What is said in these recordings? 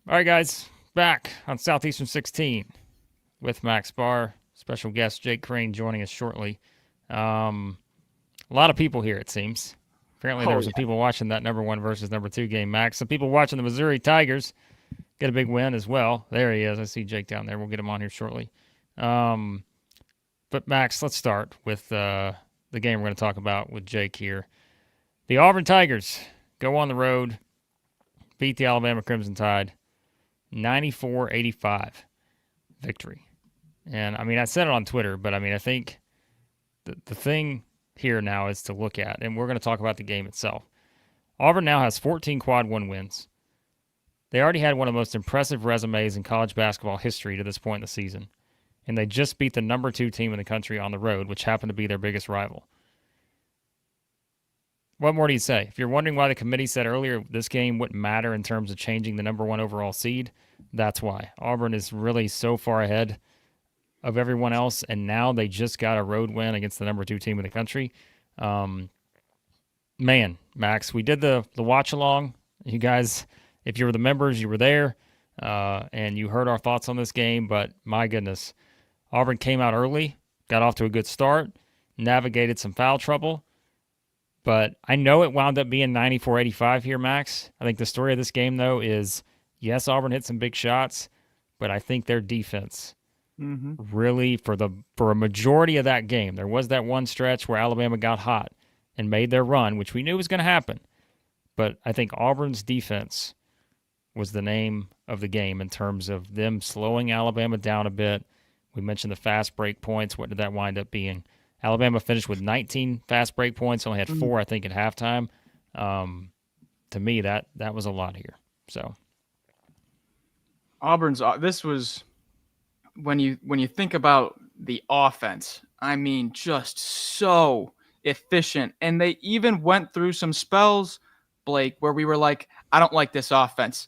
All right, guys, back on Southeastern 16 with Max Barr. Special guest Jake Crain joining us shortly. A lot of people here, it seems. Apparently, there Oh were some yeah. people watching that number 1 versus number 2 game, Max. Some people watching the Missouri Tigers get a big win as well. There he is. I see Jake down there. We'll get him on here shortly. But, Max, let's start with the game we're going to talk about with Jake here. The Auburn Tigers go on the road, beat the Alabama Crimson Tide. 94-85 victory. And, I mean, I said it on Twitter, but, I mean, I think the thing here now is to look at, and we're going to talk about the game itself. Auburn now has 14 quad 1 wins. They already had one of the most impressive resumes in college basketball history to this point in the season. And they just beat the number 2 team in the country on the road, which happened to be their biggest rival. What more do you say? If you're wondering why the committee said earlier this game wouldn't matter in terms of changing the number 1 overall seed, that's why. Auburn is really so far ahead of everyone else, and now they just got a road win against the number 2 team in the country. Man, Max, we did the watch along. You guys, if you were the members, you were there, and you heard our thoughts on this game. But my goodness, Auburn came out early, got off to a good start, navigated some foul trouble. But I know it wound up being 94-85 here, Max. I think the story of this game, though, is yes, Auburn hit some big shots, but I think their defense really, for a majority of that game, there was that one stretch where Alabama got hot and made their run, which we knew was going to happen. But I think Auburn's defense was the name of the game in terms of them slowing Alabama down a bit. We mentioned the fast break points. What did that wind up being? Alabama finished with 19 fast break points, only had 4, I think, at halftime. To me, that was a lot here. So Auburn's this was when you think about the offense, I mean, just so efficient. And they even went through some spells, Blake, where we were like, I don't like this offense.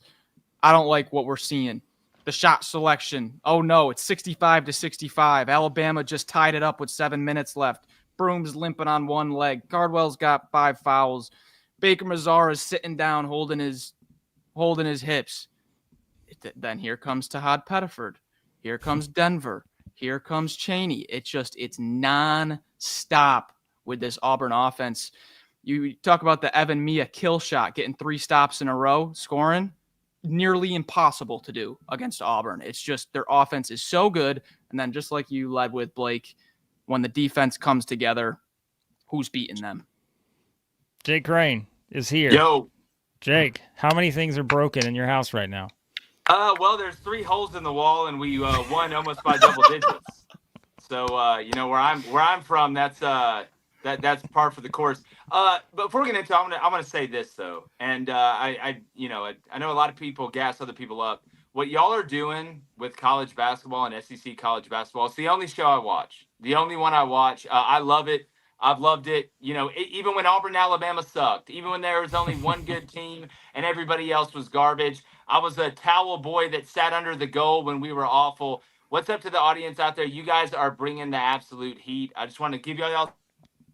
I don't like what we're seeing. The shot selection. Oh no, it's 65-65. Alabama just tied it up with 7 minutes left. Broome's limping on one leg. Cardwell's got 5 fouls. Baker Mazar is sitting down, holding his hips. Then here comes Tahaad Pettiford. Here comes Denver. Here comes Cheney. It's non-stop with this Auburn offense. You talk about the Evan Mia kill shot, getting 3 stops in a row, scoring. Nearly impossible to do against Auburn. It's just their offense is so good. And then just like you led with, Blake, when the defense comes together, who's beating them? Jake Crain is here. Yo. Jake, how many things are broken in your house right now? Well, there's 3 holes in the wall, and we won almost by double digits. So, where I'm from, that's par for the course. But before we get into it, I'm gonna say this though, and I know a lot of people gas other people up. What y'all are doing with college basketball and SEC college basketball, it's the only show I watch. The only one I watch. I love it. I've loved it. Even when Auburn, Alabama sucked, even when there was only one good team and everybody else was garbage. I was a towel boy that sat under the goal when we were awful. What's up to the audience out there? You guys are bringing the absolute heat. I just want to give y'all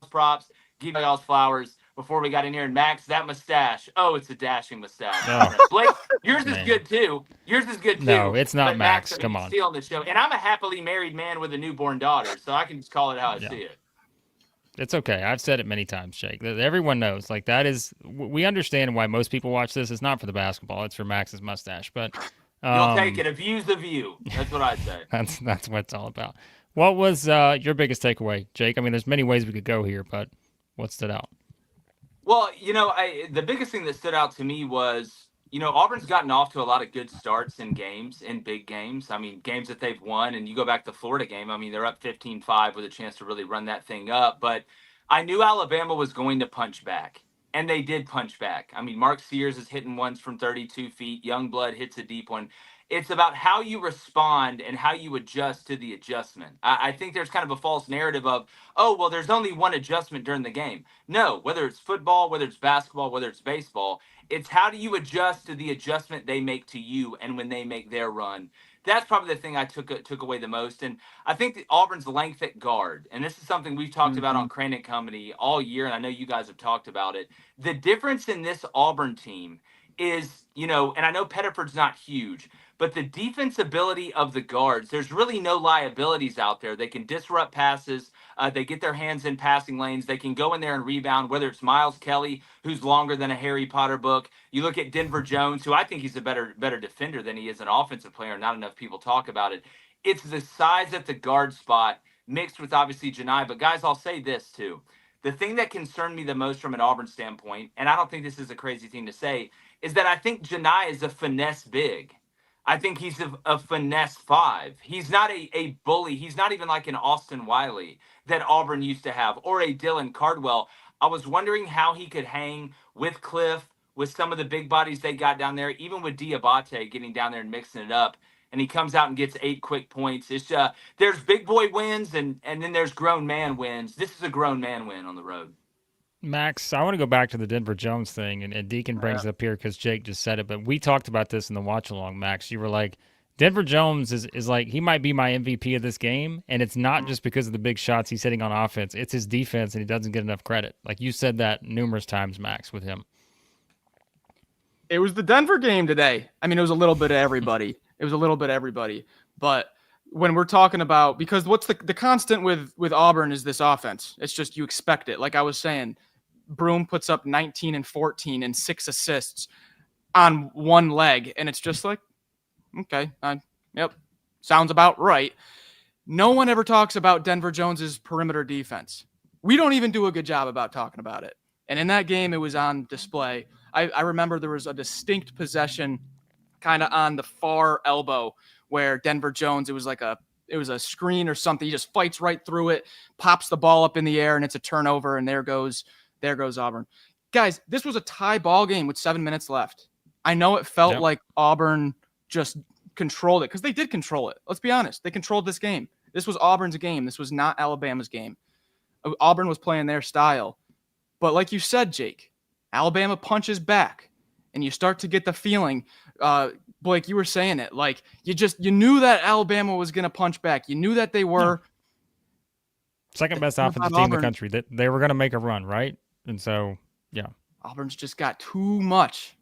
props, give y'all flowers before we got in here. And Max, that mustache. Oh, it's a dashing mustache. Oh, Blake, yours is good too. Yours is good too. No, it's not but Max. Come on. Stealing the show. And I'm a happily married man with a newborn daughter, so I can just call it how I see it. It's okay. I've said it many times, Jake. Everyone knows. Like, that is, we understand why most people watch this. It's not for the basketball. It's for Max's mustache. But you'll take it. A view's the view. That's what I say. That's what it's all about. What was your biggest takeaway, Jake? I mean, there's many ways we could go here, but what stood out? Well, the biggest thing that stood out to me was, Auburn's gotten off to a lot of good starts in games, in big games. I mean, games that they've won. And you go back to the Florida game, I mean, they're up 15-5 with a chance to really run that thing up. But I knew Alabama was going to punch back, and they did punch back. I mean, Mark Sears is hitting ones from 32 feet. Youngblood hits a deep one. It's about how you respond and how you adjust to the adjustment. I think there's kind of a false narrative of, oh, well, there's only one adjustment during the game. No, whether it's football, whether it's basketball, whether it's baseball, it's how do you adjust to the adjustment they make to you and when they make their run. That's probably the thing I took away the most. And I think that Auburn's length at guard, and this is something we've talked about on Crain & Company all year, and I know you guys have talked about it. The difference in this Auburn team is, and I know Pettiford's not huge, but the defensibility of the guards, there's really no liabilities out there. They can disrupt passes. They get their hands in passing lanes. They can go in there and rebound, whether it's Miles Kelly, who's longer than a Harry Potter book. You look at Denver Jones, who I think he's a better defender than he is an offensive player. Not enough people talk about it. It's the size at the guard spot mixed with obviously Johni. But guys, I'll say this too. The thing that concerned me the most from an Auburn standpoint, and I don't think this is a crazy thing to say, is that I think Johni is a finesse big. I think he's a finesse five. He's not a bully. He's not even like an Austin Wiley that Auburn used to have, or a Dylan Cardwell. I was wondering how he could hang with Cliff, with some of the big bodies they got down there, even with Diabate getting down there and mixing it up. And he comes out and gets 8 quick points. It's there's big boy wins and then there's grown man wins. This is a grown man win on the road. Max, I want to go back to the Denver Jones thing, and Deacon brings it up here because Jake just said it, but we talked about this in the watch-along, Max. You were like, Denver Jones is like, he might be my MVP of this game, and it's not just because of the big shots he's hitting on offense. It's his defense, and he doesn't get enough credit. Like you said that numerous times, Max, with him. It was the Denver game today. I mean, it was a little bit of everybody. But when we're talking about, because what's the constant with Auburn is this offense. It's just you expect it. Like I was saying, Broome puts up 19 and 14 and 6 assists on one leg. And it's just like, okay, yep, sounds about right. No one ever talks about Denver Jones's perimeter defense. We don't even do a good job about talking about it. And in that game, it was on display. I remember there was a distinct possession kind of on the far elbow where Denver Jones, it was a screen or something. He just fights right through it, pops the ball up in the air, and it's a turnover, and there goes Auburn. Guys, this was a tie ball game with 7 minutes left. I know it felt like Auburn just controlled it because they did control it. Let's be honest. They controlled this game. This was Auburn's game. This was not Alabama's game. Auburn was playing their style. But like you said, Jake, Alabama punches back, and you start to get the feeling, Blake, you were saying it, like you knew that Alabama was going to punch back. You knew that they were second best offensive team in the country. That they were going to make a run, right? And so, yeah. Auburn's just got too much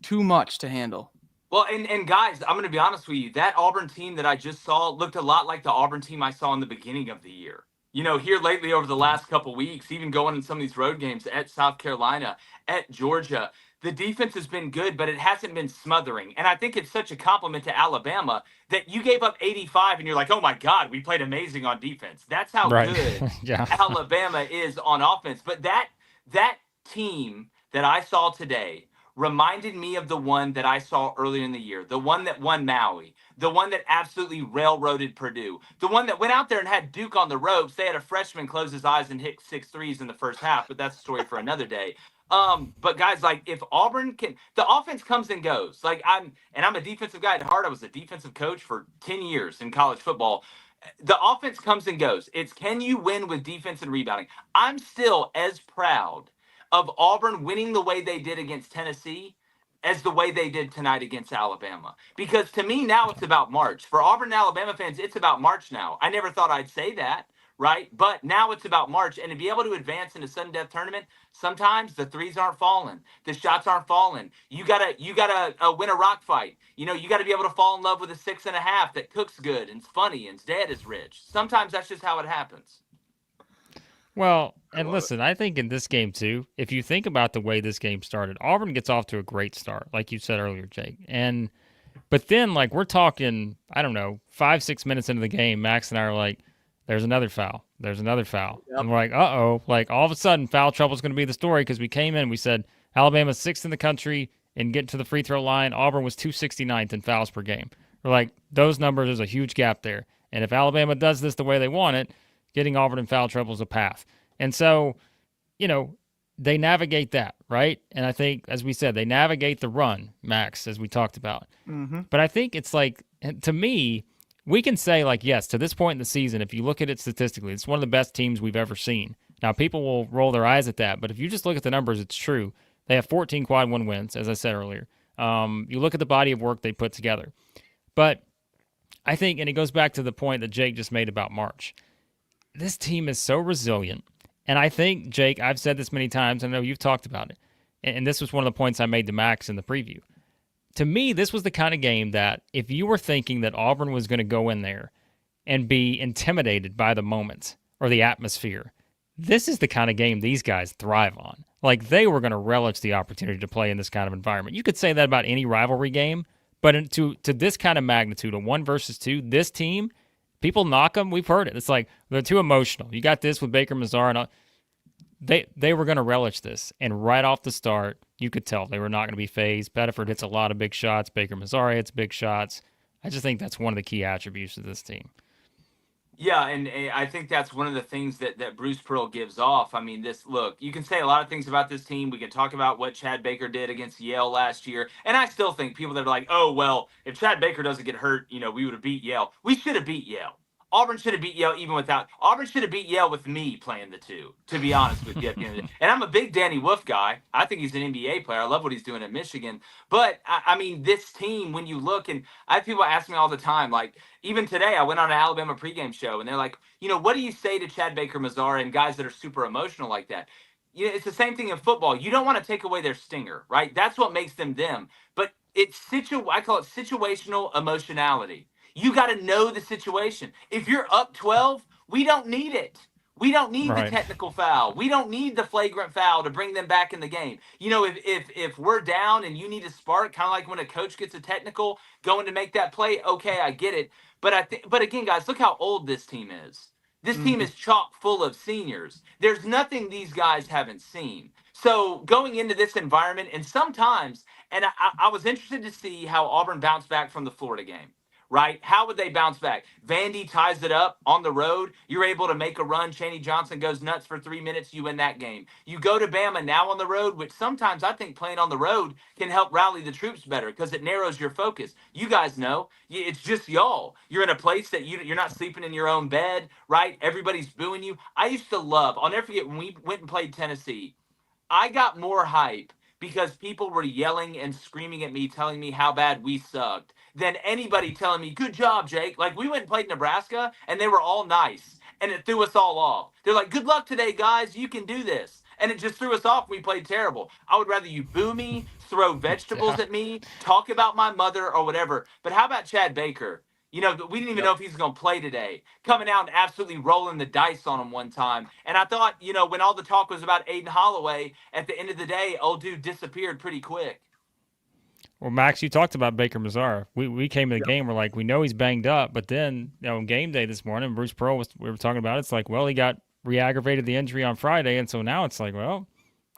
to handle. Well, and guys, I'm going to be honest with you. That Auburn team that I just saw looked a lot like the Auburn team I saw in the beginning of the year. Here lately over the last couple weeks, even going in some of these road games at South Carolina, at Georgia, the defense has been good, but it hasn't been smothering. And I think it's such a compliment to Alabama that you gave up 85 and you're like, oh my God, we played amazing on defense. That's how good Alabama is on offense. But that team that I saw today reminded me of the one that I saw earlier in the year, the one that won Maui, the one that absolutely railroaded Purdue, the one that went out there and had Duke on the ropes. They had a freshman close his eyes and hit 6 threes in the first half, but that's a story for another day. But guys, like if Auburn can, the offense comes and goes. Like I'm a defensive guy at heart. I was a defensive coach for 10 years in college football. The offense comes and goes. It's can you win with defense and rebounding? I'm still as proud of Auburn winning the way they did against Tennessee as the way they did tonight against Alabama. Because to me now it's about March. For Auburn and Alabama fans, it's about March now. I never thought I'd say that, right? But now it's about March. And to be able to advance in a sudden death tournament, sometimes the threes aren't falling. The shots aren't falling. You gotta win a rock fight. You gotta be able to fall in love with a 6.5 that cooks good and it's funny and dad is rich. Sometimes that's just how it happens. Well, and listen, I think in this game too, if you think about the way this game started, Auburn gets off to a great start, like you said earlier, Jake. But then, like, we're talking, I don't know, 5-6 minutes into the game, Max and I are like, there's another foul. There's another foul. Yep. And we're like, uh-oh. Like, all of a sudden, foul trouble is going to be the story because we came in, we said, Alabama's 6th in the country and getting to the free throw line. Auburn was 269th in fouls per game. We're like, those numbers, there's a huge gap there. And if Alabama does this the way they want it, getting Auburn in foul trouble is a path. And so, they navigate that, right? And I think, as we said, they navigate the run, Max, as we talked about. Mm-hmm. But I think it's like, to me, we can say, like, yes, to this point in the season, if you look at it statistically, it's one of the best teams we've ever seen. Now, people will roll their eyes at that, but if you just look at the numbers, it's true. They have 14 quad one wins, as I said earlier. You look at the body of work they put together. But I think, and it goes back to the point that Jake just made about March, this team is so resilient. And I think, Jake, I've said this many times, I know you've talked about it. and this was one of the points I made to Max in the preview. To me, this was the kind of game that if you were thinking that Auburn was going to go in there and be intimidated by the moment or the atmosphere, this is the kind of game these guys thrive on. Like, they were going to relish the opportunity to play in this kind of environment. You could say that about any rivalry game, but to this kind of magnitude, a 1 versus 2, this team, people knock them. We've heard it. It's like they're too emotional. You got this with Baker Mazar, and all. They were going to relish this. And right off the start, you could tell they were not going to be phased. Pettiford hits a lot of big shots. Baker Mazar hits big shots. I just think that's one of the key attributes of this team. Yeah, and I think that's one of the things that Bruce Pearl gives off. I mean, look, you can say a lot of things about this team. We can talk about what Chad Baker did against Yale last year. And I still think people that are like, oh, well, if Chad Baker doesn't get hurt, we would have beat Yale. We should have beat Yale. Auburn should have beat Yale Auburn should have beat Yale with me playing the two, to be honest with you. And I'm a big Danny Wolf guy. I think he's an NBA player. I love what he's doing at Michigan. But, I mean, this team, when you look, and I have people ask me all the time, like, even today, I went on an Alabama pregame show, and they're like, what do you say to Chad Baker Mazara and guys that are super emotional like that? It's the same thing in football. You don't want to take away their stinger, right? That's what makes them them. But I call it situational emotionality. You got to know the situation. If you're up 12, we don't need it. We don't need the technical foul. We don't need the flagrant foul to bring them back in the game. If we're down and you need a spark, kind of like when a coach gets a technical going to make that play, okay, I get it. But again, guys, look how old this team is. This team is chock full of seniors. There's nothing these guys haven't seen. So going into this environment, and sometimes, and I was interested to see how Auburn bounced back from the Florida game. Right? How would they bounce back? Vandy ties it up on the road. You're able to make a run. Chaney Johnson goes nuts for 3 minutes. You win that game. You go to Bama now on the road, which sometimes I think playing on the road can help rally the troops better because it narrows your focus. You guys know it's just y'all. You're in a place that you're not sleeping in your own bed, right? Everybody's booing you. I used to love, I'll never forget when we went and played Tennessee, I got more hype because people were yelling and screaming at me, telling me how bad we sucked, than anybody telling me, good job, Jake. Like, we went and played Nebraska, and they were all nice, and it threw us all off. They're like, good luck today, guys. You can do this. And it just threw us off. We played terrible. I would rather you boo me, throw vegetables at me, talk about my mother or whatever. But how about Chad Baker? We didn't even know if he's going to play today. Coming out and absolutely rolling the dice on him one time. And I thought, when all the talk was about Aiden Holloway, at the end of the day, old dude disappeared pretty quick. Well, Max, you talked about Baker Mazar. We came to the game, we're like, we know he's banged up, but then, on game day this morning, Bruce Pearl we were talking about it. It's like, well, he got re-aggravated the injury on Friday, and so now it's like, well,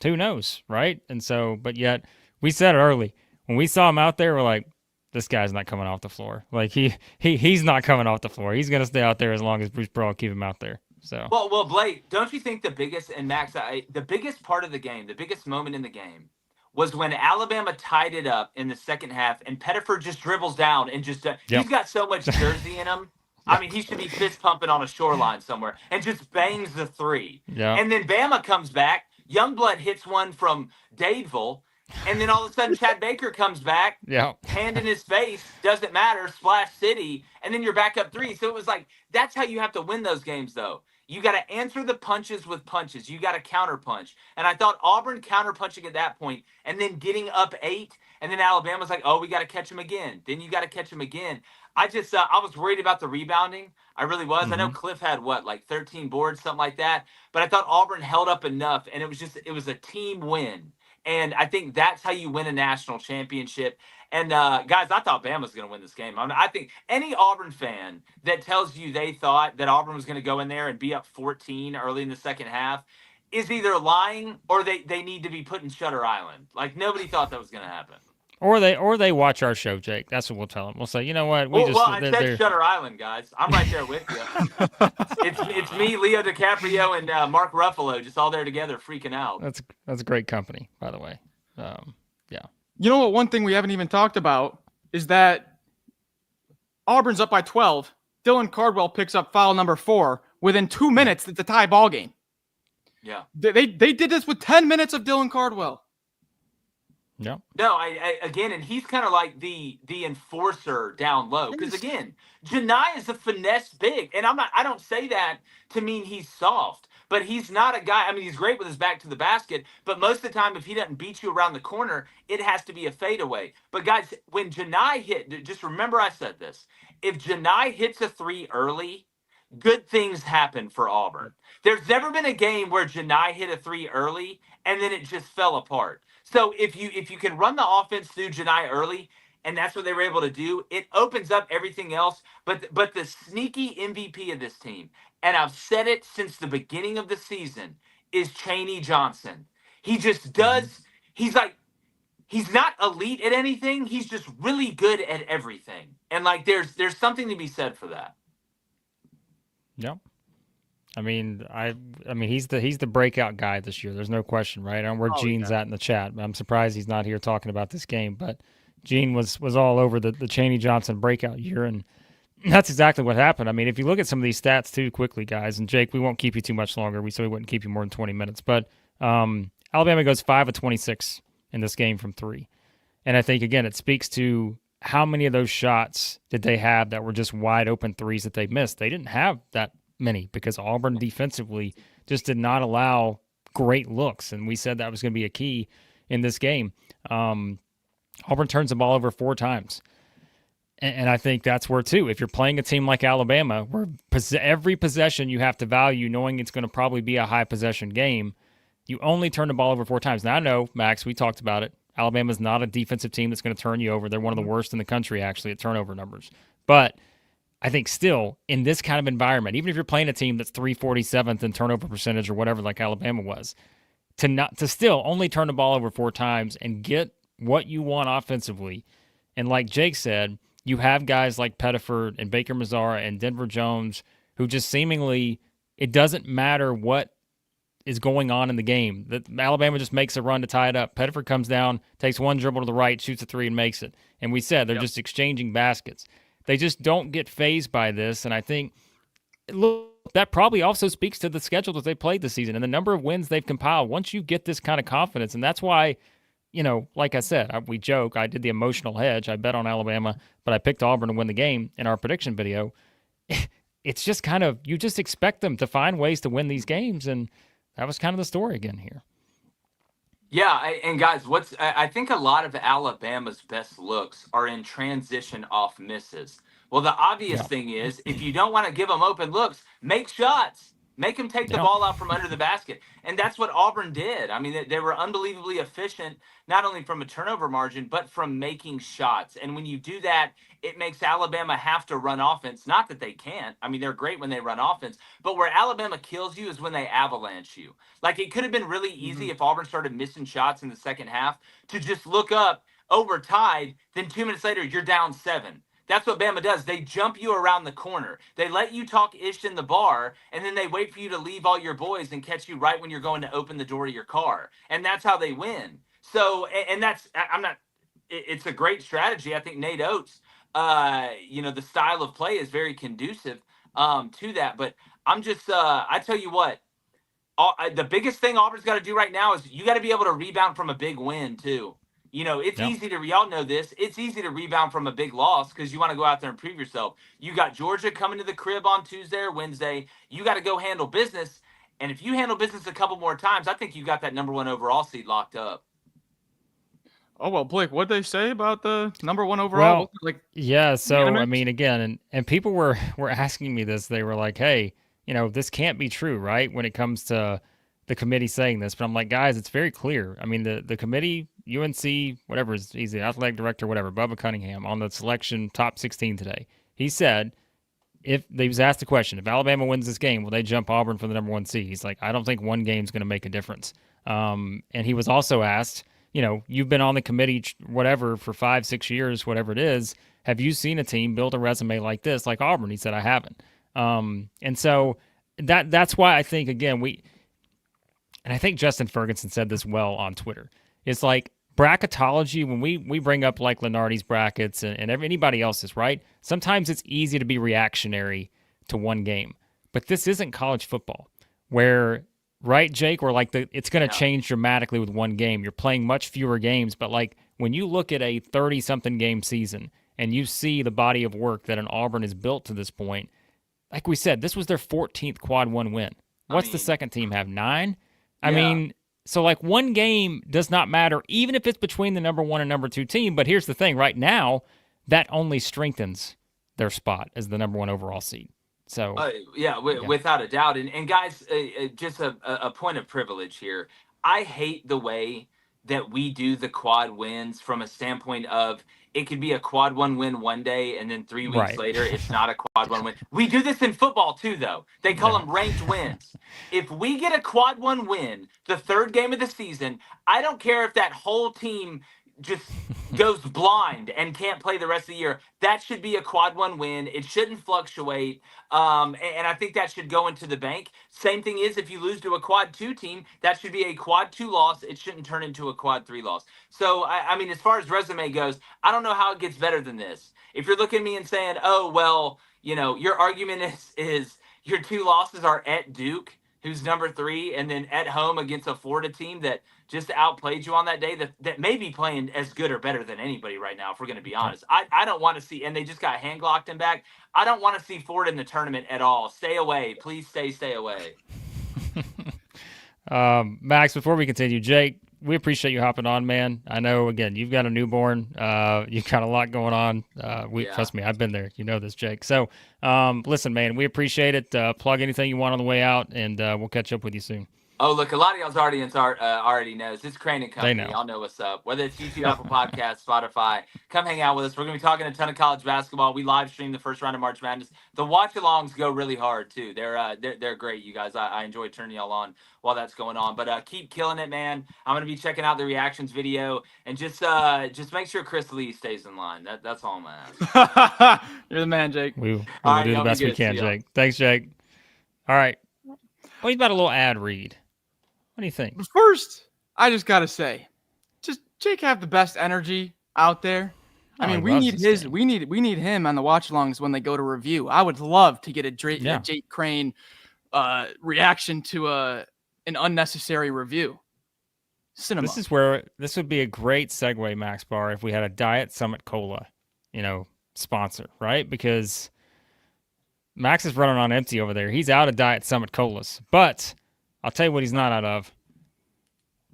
who knows, right? And so, but yet, we said it early. When we saw him out there, we're like, this guy's not coming off the floor. Like, he's not coming off the floor. He's going to stay out there as long as Bruce Pearl keep him out there. So Well, Blake, don't you think the biggest, and Max, the biggest part of the game, the biggest moment in the game, was when Alabama tied it up in the second half, and Pettiford just dribbles down and just he's got so much jersey in him. I mean, he should be fist pumping on a shoreline somewhere and just bangs the three. Yeah. And then Bama comes back. Youngblood hits one from Dadeville. And then all of a sudden, Chad Baker comes back, hand in his face, doesn't matter, Splash City, and then you're back up 3. So it was like, that's how you have to win those games, though. You got to answer the punches with punches. You got to counterpunch. And I thought Auburn counterpunching at that point and then getting up 8, and then Alabama's like, oh, we got to catch him again. Then you got to catch him again. I was worried about the rebounding. I really was. I know Cliff had, 13 boards, something like that. But I thought Auburn held up enough, and it was a team win. And I think that's how you win a national championship. And, guys, I thought Bama was going to win this game. I think any Auburn fan that tells you they thought that Auburn was going to go in there and be up 14 early in the second half is either lying or they need to be put in Shutter Island. Like, nobody thought that was going to happen. Or they watch our show, Jake. That's what we'll tell them. We'll say, you know what? I said Shutter Island, guys. I'm right there with you. It's me, Leo DiCaprio, and Mark Ruffalo, just all there together, freaking out. That's a great company, by the way. Yeah. You know what? One thing we haven't even talked about is that Auburn's up by 12. Dylan Cardwell picks up foul number 4 within 2 minutes. It's a tie ball game. Yeah. They did this with 10 minutes of Dylan Cardwell. Yeah. No, I again, and he's kind of like the enforcer down low. Because again, Johni is a finesse big. And I don't say that to mean he's soft. but he's not a guy. I mean, he's great with his back to the basket, but most of the time, if he doesn't beat you around the corner, it has to be a fadeaway. But guys, when Johni hit, just remember I said this. If Johni hits a three early, good things happen for Auburn. There's never been a game where Johni hit a three early and then it just fell apart. So if you can run the offense through Johni early, and that's what they were able to do, it opens up everything else. But the sneaky MVP of this team, and I've said it since the beginning of the season, is Chaney Johnson. He just does. He's like, he's not elite at anything. He's just really good at everything. And like, there's something to be said for that. Yep. I mean, he's the breakout guy this year. There's no question, right? I don't know where Gene's at in the chat. I'm surprised he's not here talking about this game, but Gene was all over the Chaney Johnson breakout year, and that's exactly what happened. I mean, if you look at some of these stats too quickly, guys, and Jake, we won't keep you too much longer. We said we wouldn't keep you more than 20 minutes, but Alabama goes 5 of 26 in this game from three, and I think again it speaks to how many of those shots did they have that were just wide open threes that they missed. They didn't have that many because Auburn defensively just did not allow great looks, and we said that was going to be a key in this game. Auburn turns the ball over 4 times. And I think that's where, too, if you're playing a team like Alabama, where every possession you have to value knowing it's going to probably be a high possession game, you only turn the ball over 4 times. Now, I know, Max, we talked about it. Alabama's not a defensive team that's going to turn you over. They're one of the worst in the country, actually, at turnover numbers. But I think still, in this kind of environment, even if you're playing a team that's 347th in turnover percentage or whatever like Alabama was, to still only turn the ball over 4 times and get what you want offensively. And like Jake said, you have guys like Pettiford and Baker Mazzara and Denver Jones who just seemingly, it doesn't matter what is going on in the game. That Alabama just makes a run to tie it up. Pettiford comes down, takes one dribble to the right, shoots a 3 and makes it. And we said they're just exchanging baskets. They just don't get fazed by this. And I think, look, that probably also speaks to the schedule that they played this season and the number of wins they've compiled. Once you get this kind of confidence, and that's why, you know, like I said, we joke, I did the emotional hedge. I bet on Alabama, but I picked Auburn to win the game in our prediction video. It's just kind of, you just expect them to find ways to win these games, and that was kind of the story again here. Yeah, and guys, I think a lot of Alabama's best looks are in transition off misses. Well, the obvious thing is, if you don't want to give them open looks, make shots. Make them take the ball out from under the basket. And that's what Auburn did. I mean, they were unbelievably efficient, not only from a turnover margin, but from making shots. And when you do that, it makes Alabama have to run offense. Not that they can't. I mean, they're great when they run offense. But where Alabama kills you is when they avalanche you. Like, it could have been really easy if Auburn started missing shots in the second half to just look up, overtied, then 2 minutes later, you're down 7. That's what Bama does. They jump you around the corner. They let you talk ish in the bar, and then they wait for you to leave all your boys and catch you right when you're going to open the door of your car. And that's how they win. So, and that's, it's a great strategy. I think Nate Oates, the style of play is very conducive to that. But I'm just, I tell you what, the biggest thing Auburn's got to do right now is you got to be able to rebound from a big win, too. You know, it's easy to, y'all know this, it's easy to rebound from a big loss because you want to go out there and prove yourself. You got Georgia coming to the crib on Tuesday or Wednesday. You got to go handle business. And if you handle business a couple more times, I think you got that number 1 overall seed locked up. Oh, well, Blake, what'd they say about the number 1 overall? Well, so, I mean, again, and people were asking me this. They were like, hey, you know, this can't be true, right, when it comes to the committee saying this. But I'm like, guys, it's very clear. I mean, the committee, UNC, whatever, he's the athletic director, whatever, Bubba Cunningham, on the selection top 16 today. He said, if they was asked the question, if Alabama wins this game, will they jump Auburn for the number 1 seed? He's like, I don't think one game's going to make a difference. And he was also asked, you know, you've been on the committee, whatever, for 5-6 years, whatever it is. Have you seen a team build a resume like this, like Auburn? He said, I haven't. And so that's why I think, again, and I think Justin Ferguson said this well on Twitter. It's like bracketology, when we bring up like Lenardi's brackets and anybody else's, right? Sometimes it's easy to be reactionary to one game. But this isn't college football where, right, Jake, where like it's going to change dramatically with one game. You're playing much fewer games, but like when you look at a 30-something game season and you see the body of work that an Auburn has built to this point, like we said, this was their 14th quad 1 win. What's the second team have? 9? I mean, so like one game does not matter, even if it's between the number 1 and number 2 team. But here's the thing: right now, that only strengthens their spot as the number 1 overall seed. So without a doubt. And guys, just a point of privilege here. I hate the way that we do the quad wins from a standpoint of it could be a quad 1 win one day, and then 3 weeks later it's not a quad 1 win. We do this in football too, though. They call them ranked wins. If we get a quad 1 win, the 3rd game of the season, I don't care if that whole team just goes blind and can't play the rest of the year. That should be a quad 1 win. It shouldn't fluctuate. And I think that should go into the bank. Same thing is if you lose to a quad 2 team, that should be a quad 2 loss. It shouldn't turn into a quad 3 loss. So, I mean, as far as resume goes, I don't know how it gets better than this. If you're looking at me and saying, oh, well, you know, your argument is your 2 losses are at Duke, who's number 3, and then at home against a Florida team that just outplayed you on that day, that may be playing as good or better than anybody right now, if we're going to be honest. I don't want to see, and they just got hand-glocked him back. I don't want to see Ford in the tournament at all. Stay away. Please stay away. Max, before we continue, Jake, we appreciate you hopping on, man. I know, again, you've got a newborn. You've got a lot going on. Trust me, I've been there. You know this, Jake. So, listen, man, we appreciate it. Plug anything you want on the way out, and we'll catch up with you soon. Oh, look, a lot of y'all's audience already knows. It's Crain and Company. They know. Y'all know what's up. Whether it's YouTube, Apple Podcasts, Spotify, come hang out with us. We're going to be talking a ton of college basketball. We live stream the first round of March Madness. The watch-alongs go really hard, too. They're great, you guys. I enjoy turning y'all on while that's going on. But keep killing it, man. I'm going to be checking out the reactions video. And just make sure Chris Lee stays in line. That's all I'm going to ask. You're the man, Jake. We will do the best we can, Jake. Thanks, Jake. All right. Well, he's about a little ad read. What do you think? But first, I just gotta say, just Jake have the best energy out there. I mean, we need him on the watch-alongs when they go to review. I would love to get a Jake Crain reaction to an unnecessary review. Cinema. This would be a great segue, Max Barr, if we had a Diet Summit Cola, sponsor, right? Because Max is running on empty over there. He's out of Diet Summit Colas, but I'll tell you what he's not out of.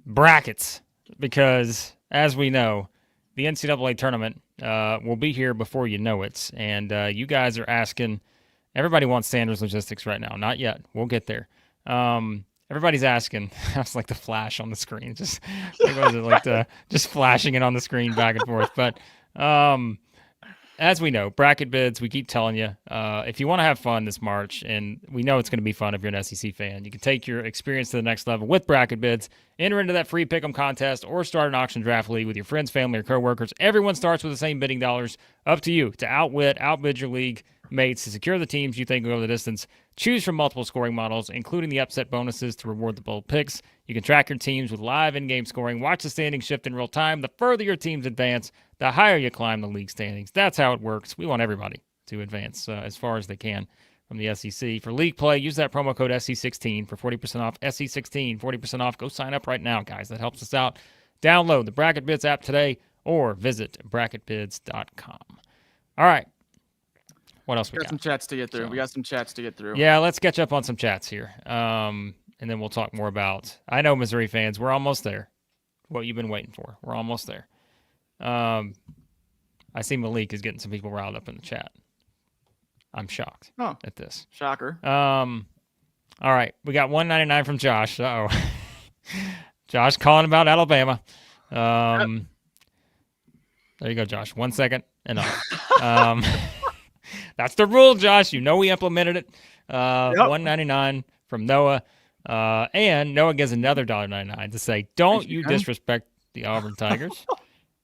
Brackets. Because, as we know, the NCAA tournament will be here before you know it. And you guys are asking, everybody wants Sanders Logistics right now. Not yet. We'll get there. Everybody's asking. That's like the flash on the screen. Just flashing it on the screen back and forth. But as we know, bracket bids, we keep telling you, if you want to have fun this March, and we know it's going to be fun if you're an SEC fan, you can take your experience to the next level with bracket bids, enter into that free pick'em contest, or start an auction draft league with your friends, family, or coworkers. Everyone starts with the same bidding dollars. Up to you to outbid your league mates to secure the teams you think will go the distance. Choose from multiple scoring models, including the upset bonuses to reward the bold picks. You can track your teams with live in-game scoring. Watch the standings shift in real time. The further your teams advance, the higher you climb the league standings. That's how it works. We want everybody to advance as far as they can from the SEC. For league play, use that promo code SC16 for 40% off. SC16, 40% off. Go sign up right now, guys. That helps us out. Download the Bracket Bids app today or visit bracketbids.com. All right. What else we got? Some chats to get through. We got some chats to get through. Yeah, let's catch up on some chats here. And then we'll talk more about, I know, Missouri fans, we're almost there. What you've been waiting for. We're almost there. I see Malik is getting some people riled up in the chat. I'm shocked at this. Shocker. All right. We got 199 from Josh. Uh-oh. Josh calling about Alabama. There you go, Josh. 1 second and off. That's the rule, Josh. You know we implemented it. 199 from Noah. And Noah gives another $1.99 to say, don't you disrespect the Auburn Tigers.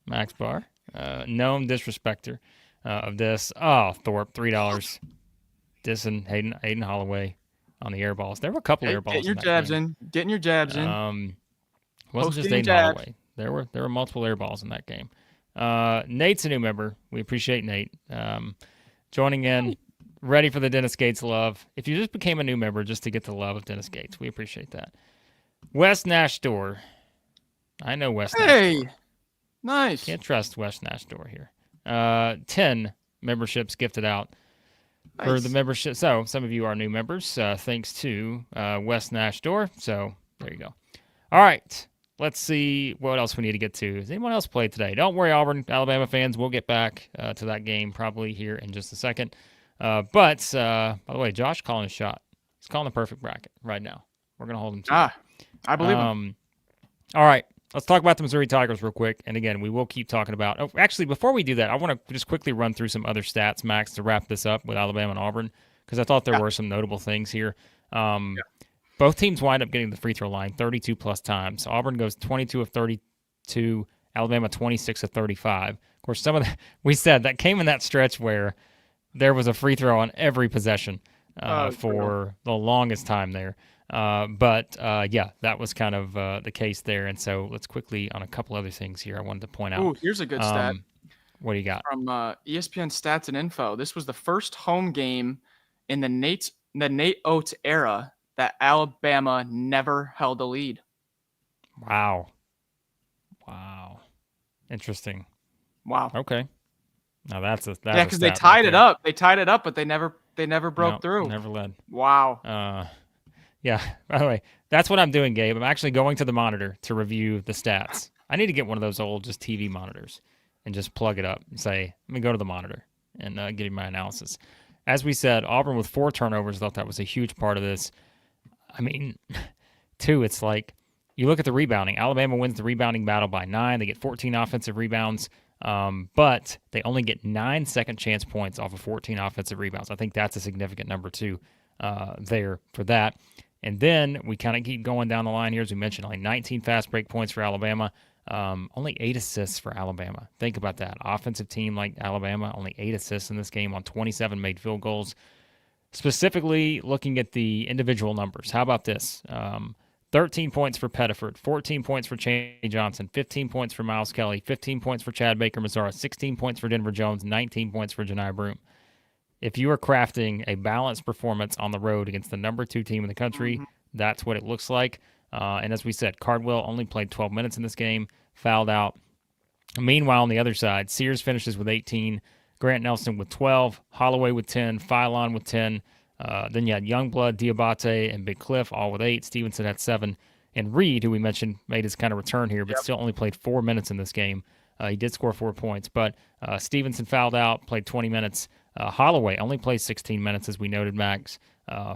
Max Barr. Known disrespecter of this. Oh, Thorpe, $3. Dissing Hayden Holloway on the air balls. There were a couple air balls. Getting your jabs in. Getting your jabs in. Wasn't just Hayden Holloway. There were multiple air balls in that game. Nate's a new member. We appreciate Nate. Joining in, ready for the Dennis Gates love. If you just became a new member just to get the love of Dennis Gates, we appreciate that. West Nash Door. I know West Nash Door. Nice. Can't trust West Nash Door here. 10 memberships gifted out. for the Nice. membership. So some of you are new members, thanks to West Nash Door. So there you go. All right. Let's see what else we need to get to. Has anyone else played today? Don't worry, Auburn, Alabama fans. We'll get back to that game probably here in just a second. But by the way, Josh calling a shot. He's calling the perfect bracket right now. We're going to hold him to it. I believe him. All right. Let's talk about the Missouri Tigers real quick. And again, we will keep talking about. Oh, actually, before we do that, I want to just quickly run through some other stats, Max, to wrap this up with Alabama and Auburn, because I thought there were some notable things here. Both teams wind up getting the free throw line 32 plus times. Auburn goes 22 of 32, Alabama 26 of 35. Of course, some of we said that came in that stretch where there was a free throw on every possession for the longest time there. But that was kind of the case there. And so let's quickly on a couple other things here I wanted to point out. Ooh, here's a good stat. What do you got? From ESPN Stats and Info. This was the first home game in the Nate Oates era that Alabama never held a lead. Wow. Interesting. Wow. Okay. Now that's because they tied it up. They tied it up, but they never broke through. Never led. Wow. Yeah. By the way, that's what I'm doing, Gabe. I'm actually going to the monitor to review the stats. I need to get one of those old just TV monitors and just plug it up and say, let me go to the monitor and give you my analysis. As we said, Auburn with 4 turnovers, thought that was a huge part of this. I mean, 2, it's like you look at the rebounding. Alabama wins the rebounding battle by 9. They get 14 offensive rebounds, but they only get 9 second chance points off of 14 offensive rebounds. I think that's a significant number, too, there for that. And then we kind of keep going down the line here. As we mentioned, only 19 fast break points for Alabama, only 8 assists for Alabama. Think about that. Offensive team like Alabama, only 8 assists in this game on 27 made field goals. Specifically looking at the individual numbers, how about this? 13 points for Pettiford, 14 points for Chaney Johnson, 15 points for Miles Kelly, 15 points for Chad Baker-Mazara, 16 points for Denver Jones, 19 points for Johni Broome. If you are crafting a balanced performance on the road against the number 2 team in the country, that's what it looks like. And as we said, Cardwell only played 12 minutes in this game, fouled out. Meanwhile, on the other side, Sears finishes with 18, Grant Nelson with 12, Holloway with 10, Philon with 10. Then you had Youngblood, Diabate, and Big Cliff all with 8. Stevenson had 7. And Reed, who we mentioned, made his kind of return here, but still only played 4 minutes in this game. He did score 4 points, but Stevenson fouled out, played 20 minutes. Holloway only played 16 minutes, as we noted, Max,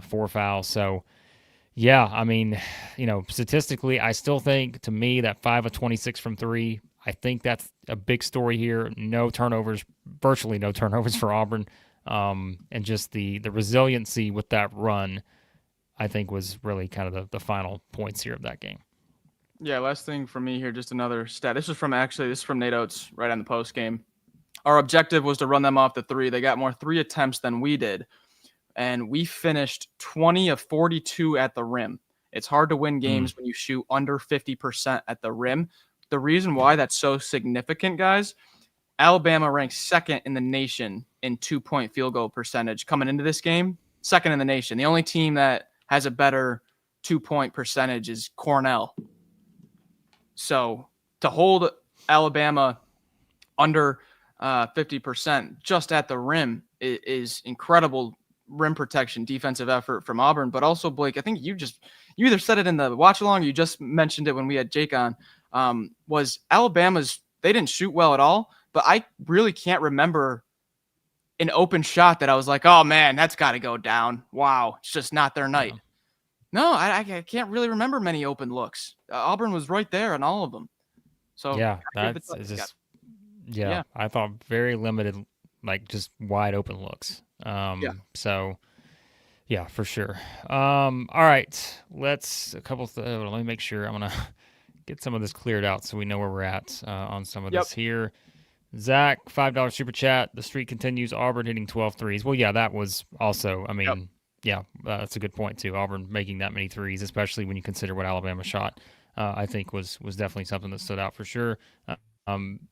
4 fouls. So, yeah, I mean, statistically, I still think, to me, that 5 of 26 from 3, I think that's a big story here. No turnovers, virtually no turnovers for Auburn. And just the resiliency with that run, I think, was really kind of the final points here of that game. Yeah, last thing for me here, just another stat. This is from Nate Oates right on the post game. Our objective was to run them off the 3. They got more 3 attempts than we did. And we finished 20 of 42 at the rim. It's hard to win games when you shoot under 50% at the rim. The reason why that's so significant, guys, Alabama ranks 2nd in the nation in 2-point field goal percentage coming into this game. 2nd in the nation. The only team that has a better 2-point percentage is Cornell. So to hold Alabama under 50% just at the rim is incredible rim protection, defensive effort from Auburn. But also, Blake, I think you either said it in the watch along or you just mentioned it when we had Jake on, was Alabama's, they didn't shoot well at all, but I really can't remember an open shot that I was like, oh man, that's got to go down. Wow, it's just not their night. No, I can't really remember many open looks. Auburn was right there on all of them. So yeah, that's just I thought very limited, like just wide open looks. So yeah, for sure. All right, let me make sure. I'm gonna get some of this cleared out so we know where we're at on some of this here. Zach, $5 super chat. The streak continues. Auburn hitting 12 threes. Well, yeah, that was also, I mean, that's a good point too. Auburn making that many threes, especially when you consider what Alabama shot, I think was definitely something that stood out for sure.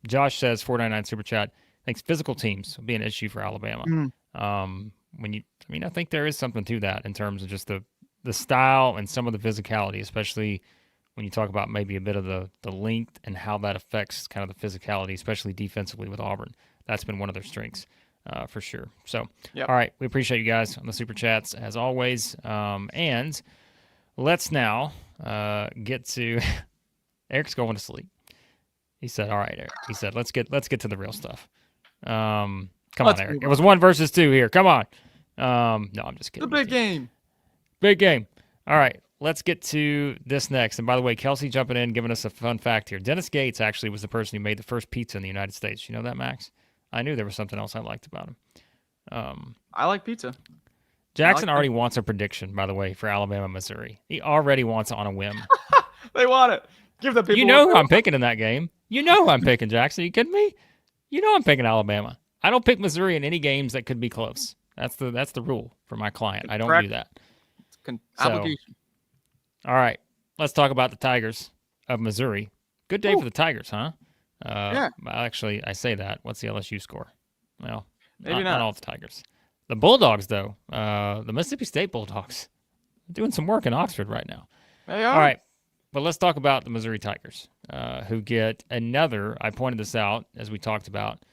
Josh says, 499 super chat, thinks physical teams will be an issue for Alabama. I think there is something to that in terms of just the style and some of the physicality, especially when you talk about maybe a bit of the length and how that affects kind of the physicality, especially defensively with Auburn. That's been one of their strengths. for sure. So, Yep. all right, we appreciate you guys on the super chats as always. And let's now get to Eric's going to sleep. He said, "All right, Eric." He said, "Let's get to the real stuff." Come Let's on, Eric. move It was on. 1 versus 2 here. Come on. No, I'm just kidding. The big game. Big game. All right, let's get to this next. And by the way, Kelsey jumping in, giving us a fun fact here. Dennis Gates actually was the person who made the first pizza in the United States. You know that, Max? I knew there was something else I liked about him. I like pizza. Jackson already wants a prediction, by the way, for Alabama, Missouri. He already wants it on a whim. They want it. Give the people. You know who I'm picking in that game. You know who I'm picking, Jackson. You kidding me? You know I'm picking Alabama. I don't pick Missouri in any games that could be close. That's the rule for my client. I don't do that. Obligation. All right, let's talk about the Tigers of Missouri. Good day for the Tigers, huh? Yeah. Actually, I say that. What's the LSU score? Well, Maybe not all the Tigers. The Bulldogs, though, the Mississippi State Bulldogs, doing some work in Oxford right now. They are. All right, but let's talk about the Missouri Tigers, who get another. I pointed this out as we talked about.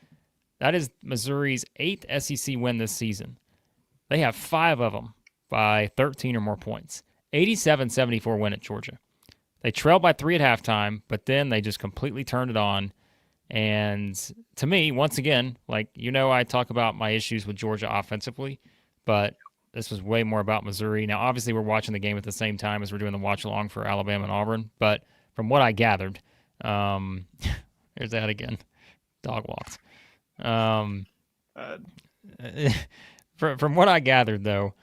That is Missouri's 8th SEC win this season. They have 5 of them by 13 or more points. 87-74 win at Georgia. They trailed by 3 at halftime, but then they just completely turned it on. And to me, once again, I talk about my issues with Georgia offensively, but this was way more about Missouri. Now, obviously, we're watching the game at the same time as we're doing the watch-along for Alabama and Auburn, but from what I gathered, there's that again. Dog walked. From what I gathered, though,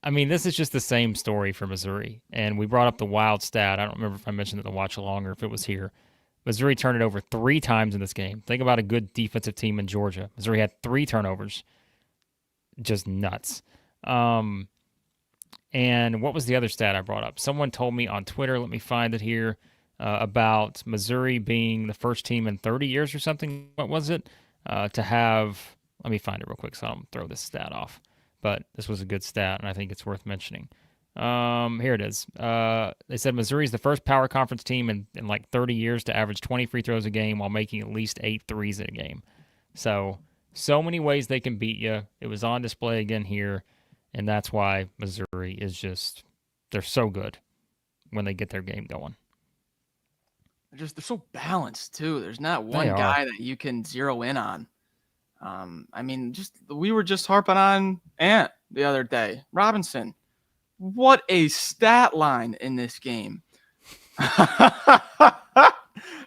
I mean, this is just the same story for Missouri. And we brought up the wild stat. I don't remember if I mentioned it in the watch-along or if it was here. Missouri turned it over 3 times in this game. Think about a good defensive team in Georgia. Missouri had 3 turnovers. Just nuts. And what was the other stat I brought up? Someone told me on Twitter, let me find it here, about Missouri being the first team in 30 years or something. What was it? To have, let me find it real quick so I don't throw this stat off. But this was a good stat, and I think it's worth mentioning. Here it is. They said Missouri's the first power conference team in like 30 years to average 20 free throws a game while making at least 8 threes in a game. So many ways they can beat you. It was on display again here, and that's why Missouri is just, they're so good when they get their game going. They're so balanced, too. There's not one guy that you can zero in on. I mean, we were just harping on Ant the other day. Robinson. What a stat line in this game. That's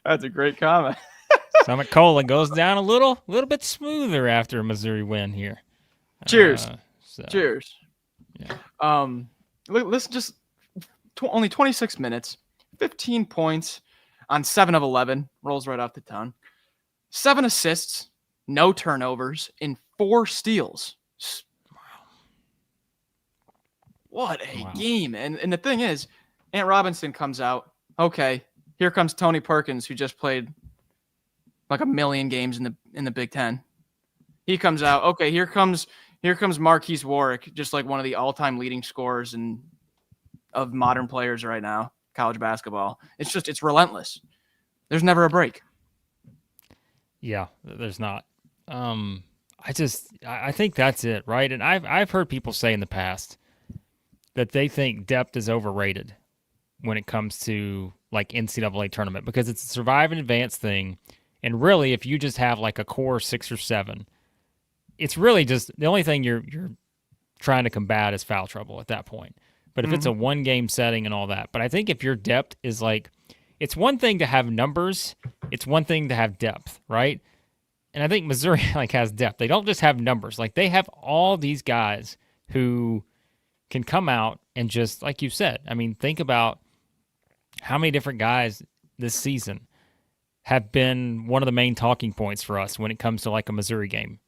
a great comment. Summit Cola goes down a little bit smoother after a Missouri win here. Cheers. Cheers. Yeah. Listen, just only 26 minutes, 15 points on 7 of 11. Rolls right off the tongue. 7 assists, no turnovers, and 4 steals. What a game. And the thing is, Ant Robinson comes out. Okay, here comes Tony Perkins, who just played like a million games in the Big Ten. He comes out. Okay, here comes Marquise Warwick, just like one of the all-time leading scorers of modern players right now, college basketball. It's relentless. There's never a break. Yeah, there's not. I think that's it, right? And I've heard people say in the past that they think depth is overrated when it comes to like NCAA tournament because it's a survive and advance thing. And really, if you just have like a core 6 or 7, it's really just the only thing you're trying to combat is foul trouble at that point. But if it's a 1-game setting and all that, but I think if your depth is like, it's one thing to have numbers, it's one thing to have depth, right? And I think Missouri like has depth. They don't just have numbers. Like they have all these guys who can come out and just, like you said, I mean, think about how many different guys this season have been one of the main talking points for us when it comes to like a Missouri game,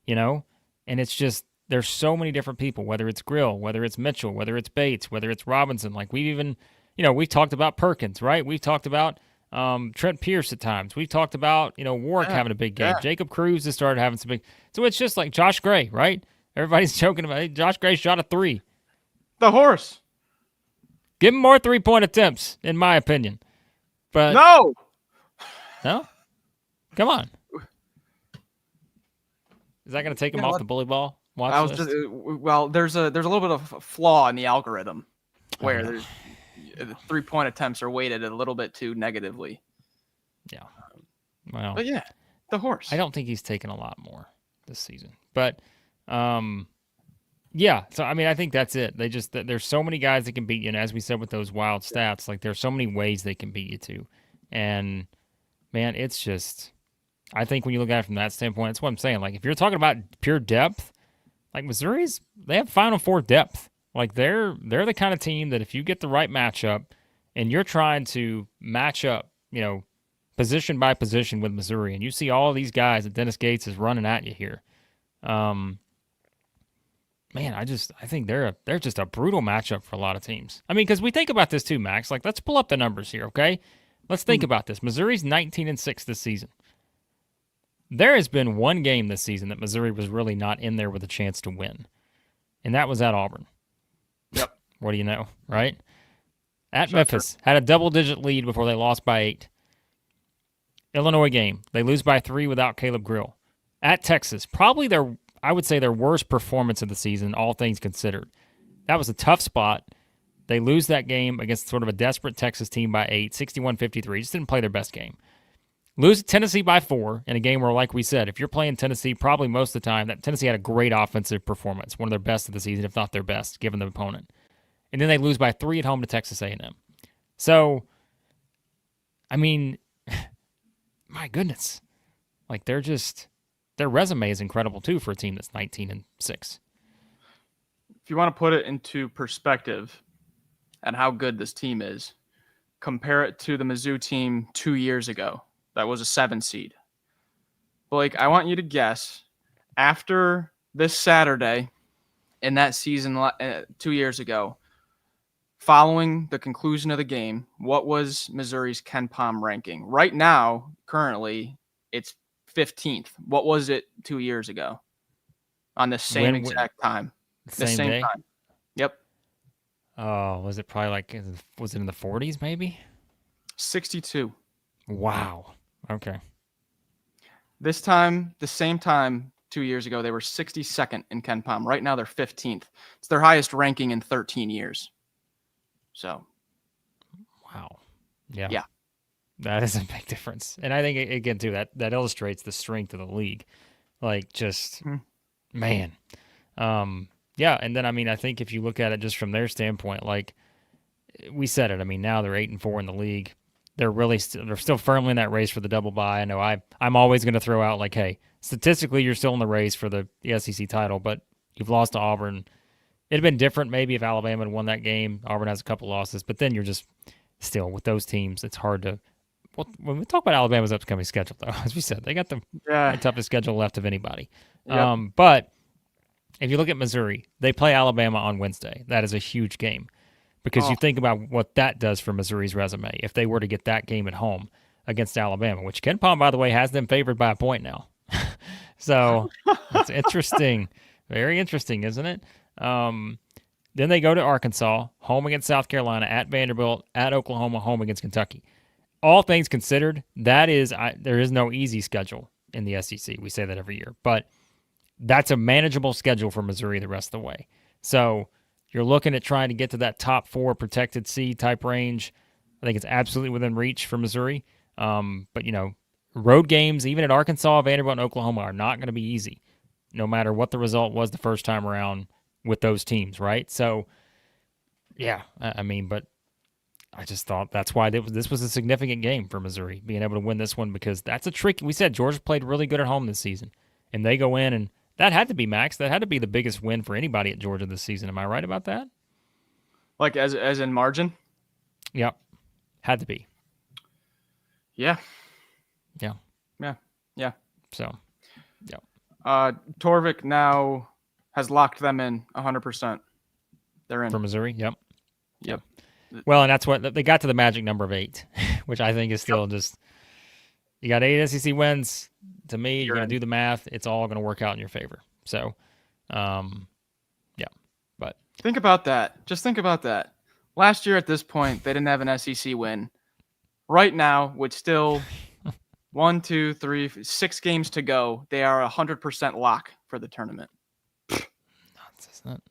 you know? And it's just, there's so many different people, whether it's Grill, whether it's Mitchell, whether it's Bates, whether it's Robinson. Like we've even, we've talked about Perkins, right? We've talked about Trent Pierce at times. We've talked about, Warwick having a big game. Yeah. Jacob Cruz has started having some big, so it's just like Josh Gray, right? Everybody's joking about it. Josh Gray shot a 3. The horse. Give him more 3-point attempts, in my opinion. But No. Come on. Is that going to take them You know off what? the bully ball watch I was list? just, well, there's a little bit of a flaw in the algorithm where no. there's the 3-point attempts are weighted a little bit too negatively. Yeah. Well, But yeah, the horse. I don't think he's taken a lot more this season. But, yeah. So, I mean, I think that's it. There's so many guys that can beat you. And as we said with those wild stats, like there's so many ways they can beat you too. And, man, it's just, I think when you look at it from that standpoint, that's what I'm saying. Like, if you're talking about pure depth, like they have Final Four depth. Like, they're the kind of team that if you get the right matchup and you're trying to match up, position by position with Missouri, and you see all of these guys that Dennis Gates is running at you here, man, I think they're just a brutal matchup for a lot of teams. I mean, because we think about this too, Max. Like, let's pull up the numbers here, okay? Let's think about this. Missouri's 19-6 this season. There has been one game this season that Missouri was really not in there with a chance to win, and that was at Auburn. Yep. What do you know, right? At Memphis, had a double-digit lead before they lost by 8. Illinois game, they lose by 3 without Caleb Grill. At Texas, probably I would say their worst performance of the season, all things considered. That was a tough spot. They lose that game against sort of a desperate Texas team by 8, 61-53. Just didn't play their best game. Lose to Tennessee by 4 in a game where, like we said, if you're playing Tennessee, probably most of the time, that Tennessee had a great offensive performance, one of their best of the season, if not their best, given the opponent. And then they lose by 3 at home to Texas A&M. So, I mean, my goodness. Like, their resume is incredible, too, for a team that's 19-6. If you want to put it into perspective and how good this team is, compare it to the Mizzou team 2 years ago. That was a 7 seed. Blake, I want you to guess, after this Saturday in that season 2 years ago, following the conclusion of the game, what was Missouri's KenPom ranking? Right now, currently, it's 15th. What was it 2 years ago on the same exact time? The same day? time. Yep. Oh, was it probably was it in the 40s maybe? 62. Wow. Okay. This time, the same time 2 years ago, they were 62nd in KenPom. Right now, they're 15th. It's their highest ranking in 13 years. So. Wow. Yeah. Yeah. That is a big difference. And I think, again, too, that illustrates the strength of the league. Like, just, man. Yeah, and then, I mean, I think if you look at it just from their standpoint, like, we said it. I mean, now they're 8-4 in the league. They're really they're still firmly in that race for the double bye. I know I'm always going to throw out, like, hey, statistically, you're still in the race for the SEC title, but you've lost to Auburn. It'd have been different maybe if Alabama had won that game. Auburn has a couple losses, but then you're just still with those teams. It's hard to. Well, when we talk about Alabama's upcoming schedule, though, as we said, they got the toughest schedule left of anybody. Yep. But if you look at Missouri, they play Alabama on Wednesday. That is a huge game because you think about what that does for Missouri's resume if they were to get that game at home against Alabama, which KenPom, by the way, has them favored by a point now. So it's interesting. Very interesting, isn't it? Then they go to Arkansas, home against South Carolina, at Vanderbilt, at Oklahoma, home against Kentucky. All things considered, there is no easy schedule in the SEC. We say that every year. But that's a manageable schedule for Missouri the rest of the way. So you're looking at trying to get to that top 4 protected seed type range. I think it's absolutely within reach for Missouri. But, road games, even at Arkansas, Vanderbilt, and Oklahoma, are not going to be easy, no matter what the result was the first time around with those teams, right? So, yeah, I mean, but I just thought that's why this was a significant game for Missouri, being able to win this one, because that's a tricky. We said Georgia played really good at home this season, and they go in, and that had to be, Max. That had to be the biggest win for anybody at Georgia this season. Am I right about that? Like as in margin? Yep. Had to be. Yeah. Yeah. Yeah. Yeah. So, yeah. Torvik now has locked them in 100%. They're in. For Missouri? Yep. Yep. Well, and that's what they got to, the magic number of 8, which I think is still just, you got 8 SEC wins. To me, you're going to do the math. It's all going to work out in your favor. So, yeah. But think about that. Just think about that. Last year at this point, they didn't have an SEC win. Right now, with still 6 games to go, they are 100% lock for the tournament. Nuts, isn't it?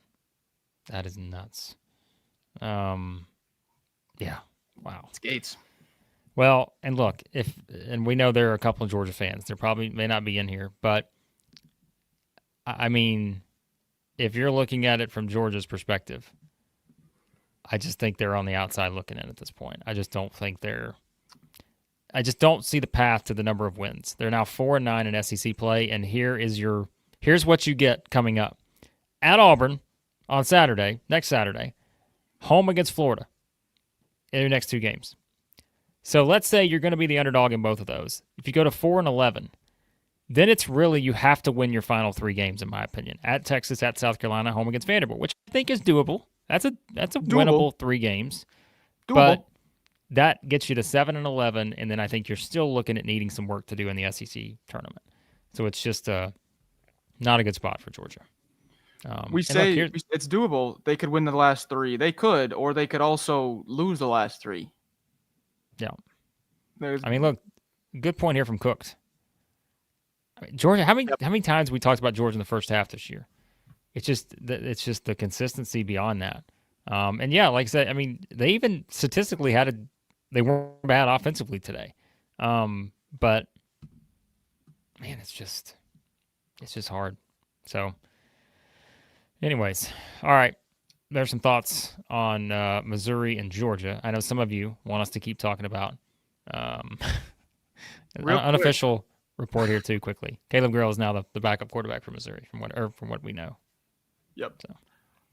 That is nuts. Yeah. Wow. It's Gates. Well, and look, and we know there are a couple of Georgia fans. There probably may not be in here, but I mean, if you're looking at it from Georgia's perspective, I just think they're on the outside looking in at this point. I just don't see the path to the number of wins. They're now 4-9 in SEC play, and here's what you get coming up. At Auburn on Saturday, next Saturday, home against Florida in your next two games. So let's say you're going to be the underdog in both of those. If you go to 4-11, then it's really you have to win your final three games, in my opinion. At Texas, at South Carolina, home against Vanderbilt, which I think is doable. That's a winnable 3 games. Doable. But that gets you to 7-11, and then I think you're still looking at needing some work to do in the SEC tournament. So it's just not a good spot for Georgia. It's doable. They could win the last 3. They could, or they could also lose the last 3. Yeah. I mean, look, good point here from Cooks. I mean, Georgia, how many times we talked about Georgia in the first half this year? It's just the consistency beyond that. And yeah, like I said, I mean, they even statistically they weren't bad offensively today. But man, it's just hard. So anyways, all right. There's some thoughts on Missouri and Georgia. I know some of you want us to keep talking about an unofficial report here too. Quickly, Caleb Grill is now the backup quarterback for Missouri, from what we know. Yep. So,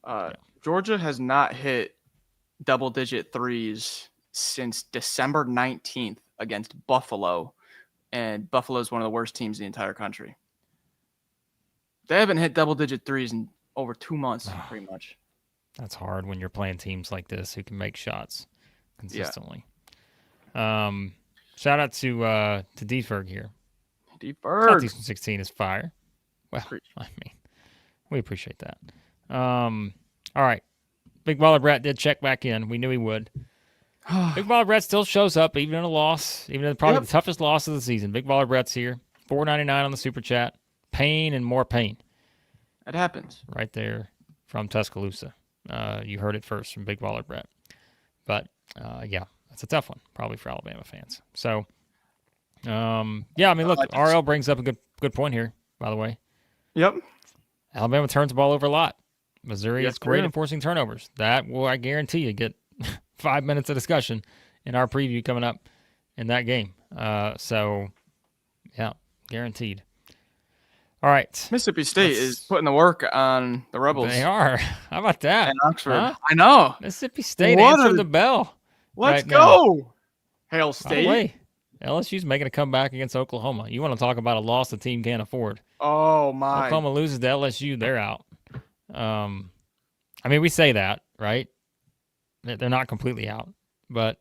yeah. Georgia has not hit double-digit threes since December 19th against Buffalo, and Buffalo is one of the worst teams in the entire country. They haven't hit double-digit threes in over 2 months, pretty much. That's hard when you're playing teams like this who can make shots consistently. Yeah. Shout out to D-Ferg here. D-Ferg. 16 is fire. Well, I mean, we appreciate that. All right. Big Baller Brett did check back in. We knew he would. Big Baller Brett still shows up, even in a loss, even in probably the toughest loss of the season. Big Baller Brett's here. $4.99 on the Super Chat. Pain and more pain. It happens. Right there from Tuscaloosa. You heard it first from Big Baller Brett. But, yeah, that's a tough one, probably for Alabama fans. So, yeah, I mean, look, RL brings up a good point here, by the way. Yep. Alabama turns the ball over a lot. Missouri is great at forcing turnovers. That will, I guarantee you, get 5 minutes of discussion in our preview coming up in that game. So, yeah, guaranteed. All right. Mississippi State is putting the work on the Rebels. They are. How about that? And Oxford. Huh? I know. Mississippi State answered the bell. Let's go. Hail State. By the way, LSU's making a comeback against Oklahoma. You want to talk about a loss the team can't afford. Oh, my. Oklahoma loses to LSU, they're out. I mean, we say that, right? They're not completely out, but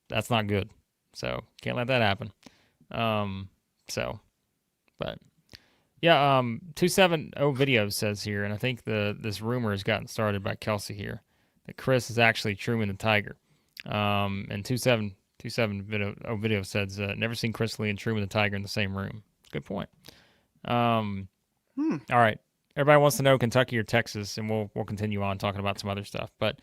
that's not good. So, can't let that happen. But yeah, 270 Video says here, and I think this rumor has gotten started by Kelsey here, that Chris is actually Truman the Tiger. And 270 Video says, never seen Chris Lee and Truman the Tiger in the same room. Good point. All right. Everybody wants to know Kentucky or Texas, and we'll continue on talking about some other stuff. But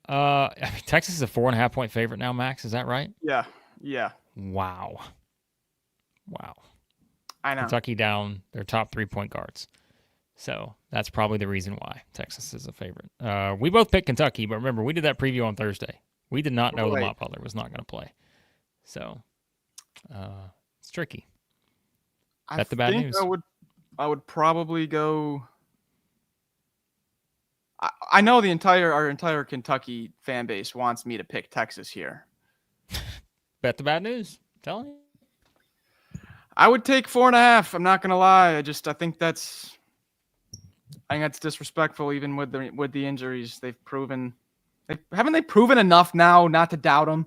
I mean, Texas is a 4.5-point favorite now, Max. Is that right? Yeah. Wow. I know. Kentucky down their top 3 point guards. So that's probably the reason why Texas is a favorite. We both picked Kentucky, but remember, we did that preview on Thursday. We did not know Lamont Butler was not going to play. So it's tricky. That's the bad news. I would probably go. I know our entire Kentucky fan base wants me to pick Texas here. Bet the bad news. I'm telling you. I would take 4.5. I'm not gonna lie. I think that's disrespectful, even with the injuries. Haven't they proven enough now not to doubt them?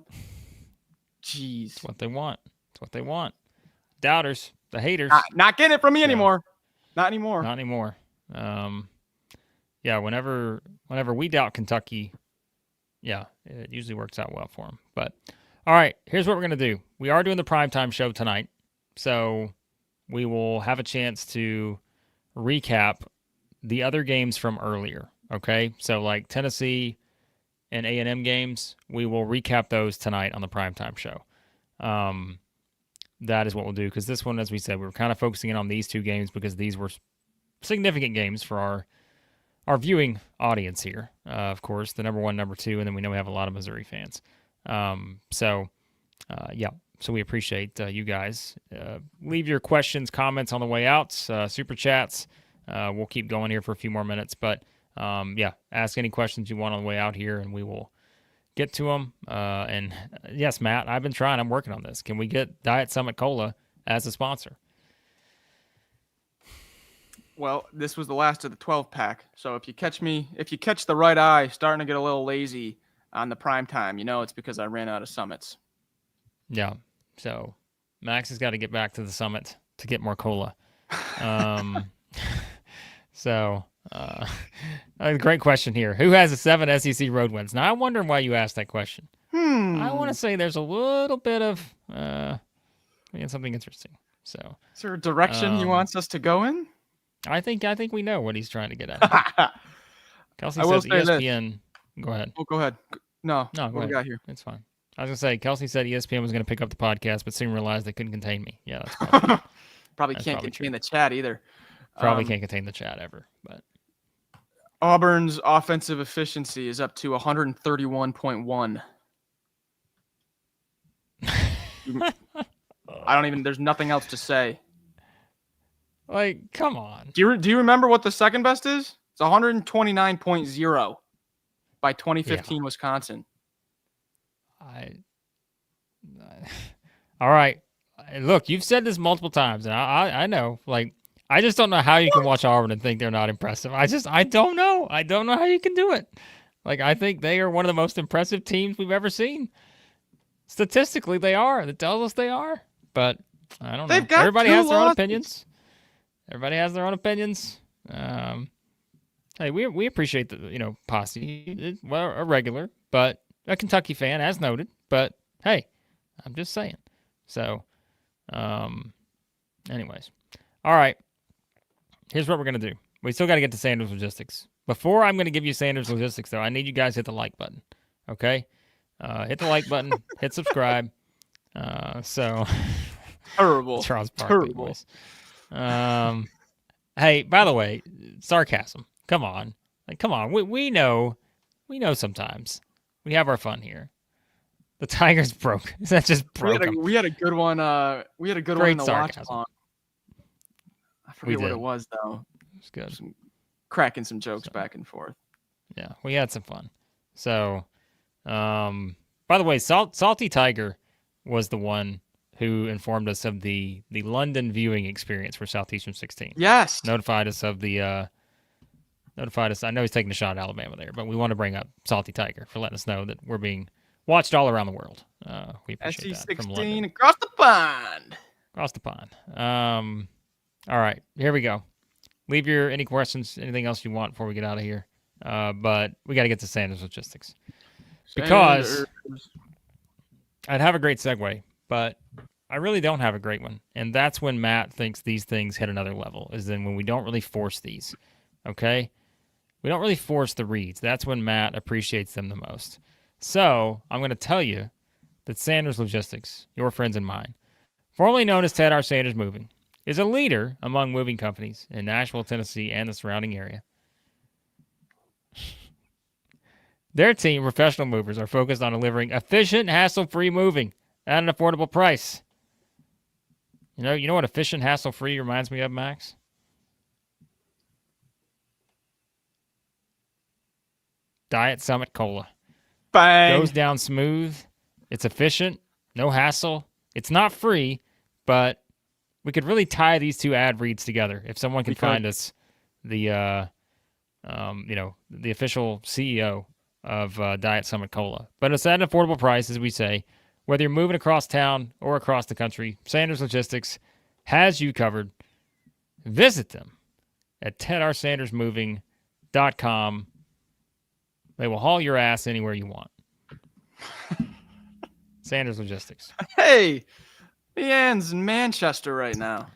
Jeez, it's what they want. It's what they want. Doubters, the haters, not getting it from me anymore. Not anymore. Yeah. Whenever we doubt Kentucky, yeah, it usually works out well for them. But all right, here's what we're gonna do. We are doing the primetime show tonight. So we will have a chance to recap the other games from earlier. Okay, so like Tennessee and A&M games, we will recap those tonight on the primetime show. That is what we'll do, because this one, as we said, we were kind of focusing in on these two games because these were significant games for our viewing audience here. Of course, the number 1, number 2, and then we know we have a lot of Missouri fans. So we appreciate you guys. Leave your questions, comments on the way out, super chats. We'll keep going here for a few more minutes, but ask any questions you want on the way out here, and we will get to them. And yes, Matt, I've been trying. I'm working on this. Can we get Diet Summit Cola as a sponsor? Well, this was the last of the 12-pack. So if you catch the right eye starting to get a little lazy on the prime time, it's because I ran out of Summits. Yeah. So Max has got to get back to the Summit to get more cola. Great question here. Who has the 7 SEC road wins? Now, I'm wondering why you asked that question. I want to say there's a little bit of something interesting. So, is there a direction he wants us to go in? I think we know what he's trying to get at. Kelsey says ESPN. Go ahead. Oh, go ahead. No, go what ahead. We got here? It's fine. I was going to say, Kelsey said ESPN was going to pick up the podcast, but soon realized they couldn't contain me. Yeah, that's probably probably can't contain the chat either. Probably can't contain the chat ever. But Auburn's offensive efficiency is up to 131.1. There's nothing else to say. Like, come on. Do you remember what the second best is? It's 129.0 by 2015 Wisconsin. All right. Look, you've said this multiple times, and I know. Like, I just don't know how you can watch Auburn and think they're not impressive. I don't know. I don't know how you can do it. Like, I think they are one of the most impressive teams we've ever seen. Statistically, they are. That tells us they are. But I don't know. Everybody has their own opinions. Everybody has their own opinions. Hey, we appreciate the posse. Well, a regular, but a Kentucky fan, as noted. But hey, I'm just saying. So, anyways, all right. Here's what we're gonna do. We still got to get to Sanders Logistics. Before I'm gonna give you Sanders Logistics, though, I need you guys to hit the like button. Okay, hit the like button. Hit subscribe. Terrible. Charles Barkley voice. Hey, by the way, sarcasm. Come on. We know sometimes we have our fun here. The Tigers broke. Is that just broke? We had a good one. We had a good one in the sarcasm. watch along. I forget what it was though. It was good. Cracking some jokes back and forth. Yeah, we had some fun. So, by the way, Salty Tiger was the one who informed us of the London viewing experience for Southeastern 16. Yes. Notified us. I know he's taking a shot at Alabama there, but we want to bring up Salty Tiger for letting us know that we're being watched all around the world. We appreciate that. From London. Across the pond. Across the pond. All right, here we go. Leave any questions, anything else you want before we get out of here. But we got to get to Sanders Logistics. Because I'd have a great segue, but I really don't have a great one. And that's when Matt thinks these things hit another level, is then when we don't really force these, okay? We don't really force the reads. That's when Matt appreciates them the most. So I'm going to tell you that Sanders Logistics, your friends and mine, formerly known as Ted R. Sanders Moving, is a leader among moving companies in Nashville, Tennessee, and the surrounding area. Their team, professional movers, are focused on delivering efficient, hassle-free moving at an affordable price. You know what efficient, hassle-free reminds me of, Max? Diet Summit Cola. Bang. Goes down smooth. It's efficient. No hassle. It's not free, but we could really tie these two ad reads together if someone can find us the official CEO of Diet Summit Cola. But it's at an affordable price, as we say. Whether you're moving across town or across the country, Sanders Logistics has you covered. Visit them at tedarsandersmoving.com. They will haul your ass anywhere you want. Sanders Logistics. Hey, Leanne's in Manchester right now.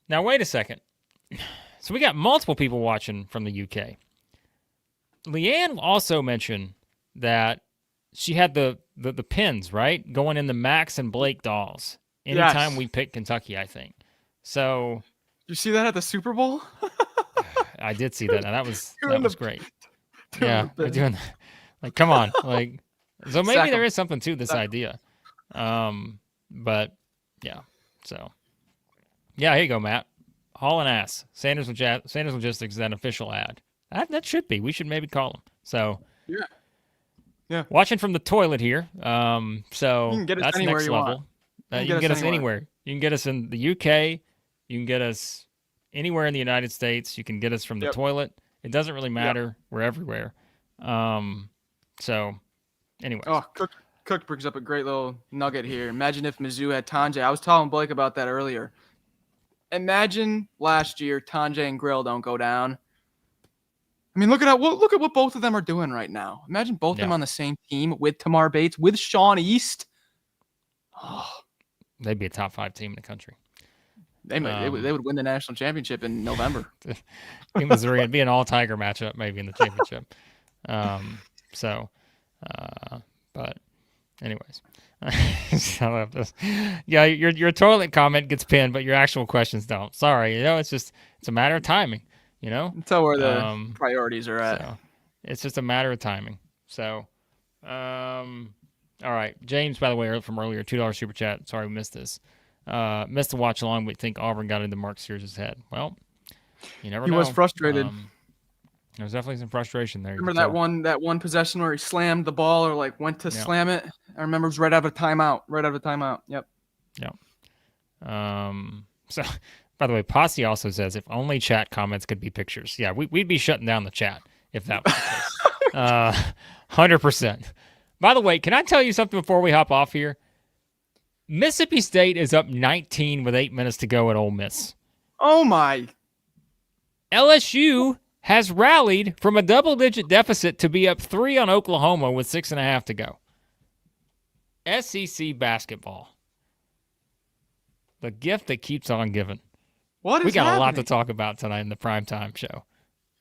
Now, wait a second. So we got multiple people watching from the UK. Leanne also mentioned that she had the pins, right? Going in the Max and Blake dolls. Anytime Yes. we pick Kentucky, I think. So You see that at the Super Bowl? I did see that. And that was great. doing Yeah, the they're bit. doing like come on. Like so maybe Sack 'em. there is something to this Sack 'em. idea. But yeah. So yeah, here you go, Matt. Hauling ass. Sanders Logistics is an official ad. That should be. We should maybe call them. So Yeah. watching from the toilet here. You So can get us that's anywhere next you level. want. You can get us anywhere. You can get us in the UK. You can get us anywhere in the United States. You can get us from the toilet. It doesn't really matter. We're everywhere. So, anyways. Oh, Cook brings up a great little nugget here. Imagine if Mizzou had Tanjay. I was telling Blake about that earlier. Imagine last year Tanjay and Grill don't go down. I mean, look at what both of them are doing right now. Imagine both of them on the same team with Tamar Bates, with Sean East. Oh, they'd be a top 5 team in the country. They would win the national championship in November. In Missouri, it'd be an all-Tiger matchup maybe in the championship. But anyways. I love this. Yeah, your toilet comment gets pinned, but your actual questions don't. Sorry, it's a matter of timing. Tell where the priorities are at. So it's just a matter of timing. So, all right. James, by the way, from earlier, $2 super chat. Sorry we missed this. Missed the watch along, but think Auburn got into Mark Sears' head. Well, you never know. He was frustrated. There was definitely some frustration there. Remember that one possession where he slammed the ball or went to slam it? I remember it was right out of a timeout. Yep. So, by the way, Posse also says if only chat comments could be pictures. Yeah, we'd be shutting down the chat if that was the case. 100%. By the way, can I tell you something before we hop off here? Mississippi State is up 19 with 8 minutes to go at Ole Miss. Oh, my. LSU has rallied from a double-digit deficit to be up 3 on Oklahoma with 6.5 to go. SEC basketball. The gift that keeps on giving. We got a lot to talk about tonight in the primetime show.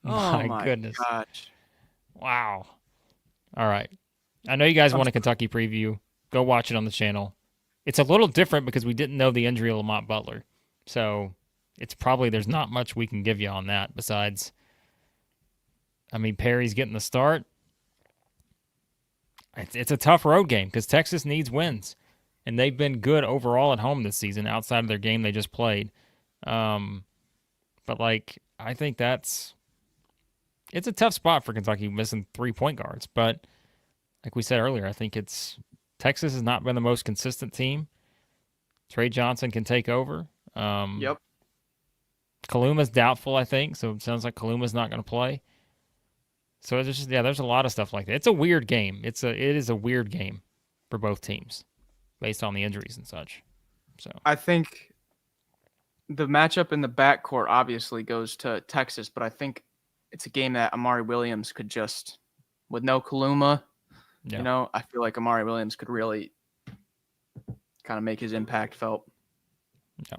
Oh, my goodness. Gosh. Wow. All right. I know you guys want a Kentucky preview. Go watch it on the channel. It's a little different because we didn't know the injury of Lamont Butler. So it's probably there's not much we can give you on that besides, Perry's getting the start. It's a tough road game because Texas needs wins. And they've been good overall at home this season outside of their game they just played. But, I think it's a tough spot for Kentucky missing 3 point guards. But like we said earlier, I think Texas has not been the most consistent team. Trey Johnson can take over. Yep. Kaluma's doubtful, I think. So it sounds like Kaluma's not going to play. So it's just, there's a lot of stuff like that. It's a weird game. It is a weird game for both teams based on the injuries and such. So I think the matchup in the backcourt obviously goes to Texas, but I think it's a game that Amari Williams could just, with no Kaluma, I feel like Amari Williams could really kind of make his impact felt. Yeah.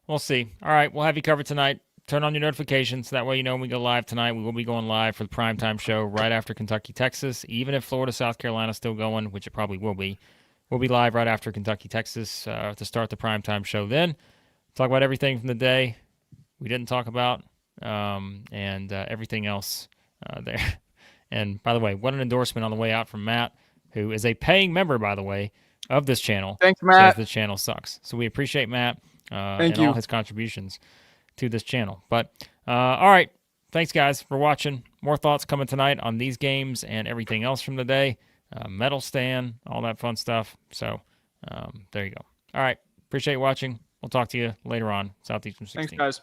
We'll see. All right, we'll have you covered tonight. Turn on your notifications. That way you know when we go live tonight. We will be going live for the primetime show right after Kentucky, Texas. Even if Florida, South Carolina is still going, which it probably will be, we'll be live right after Kentucky, Texas to start the primetime show then. Talk about everything from the day we didn't talk about and everything else there. And by the way, what an endorsement on the way out from Matt, who is a paying member, by the way, of this channel. Thanks, Matt. Says the channel sucks. So we appreciate Matt Thank and you. all his contributions to this channel. But all right, thanks guys for watching. More thoughts coming tonight on these games and everything else from the day. Medal stand, all that fun stuff. So there you go. All right, appreciate you watching. We'll talk to you later on. Southeastern 16. Thanks, guys.